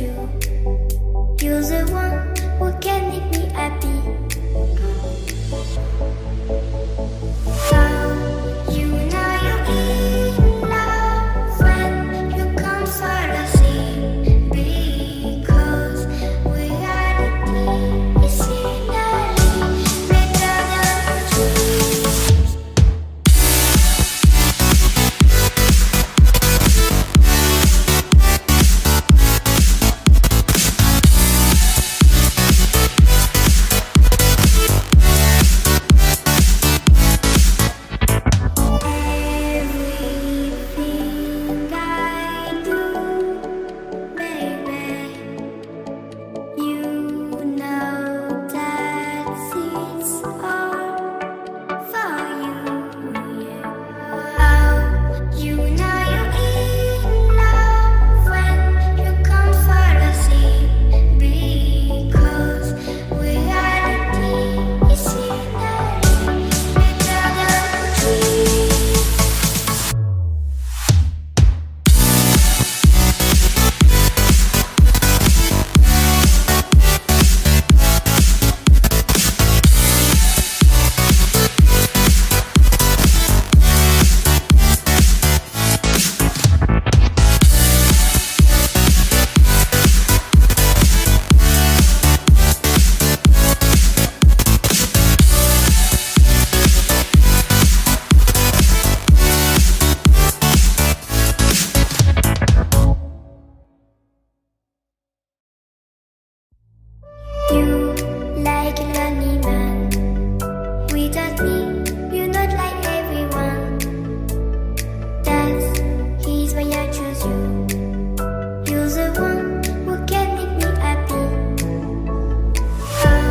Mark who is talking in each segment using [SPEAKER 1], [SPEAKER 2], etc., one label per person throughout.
[SPEAKER 1] you. You're the one who can make me happy. How you know you're in love when you come for the sea. Because reality is finally better than dreams. Everything I do, baby, you know that it's all for you. Yeah. How you know you're in love when you come for the sea. Because reality is finally better than dreams. You like a lonely man. Without me, you're not like everyone. That's his why I choose you. You're the one who can make me happy. How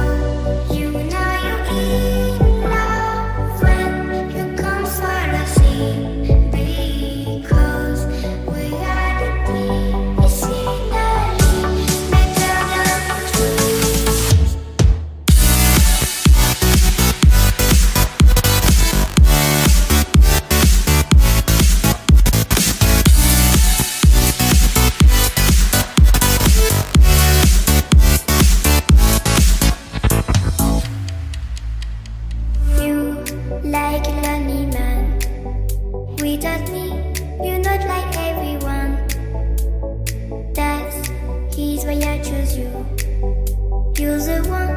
[SPEAKER 1] you know you're in love when you come for the sea. Because reality is finally better than dreams. You like a lonely man. Without me, you're not like everyone. That's his why I choose you. You're the one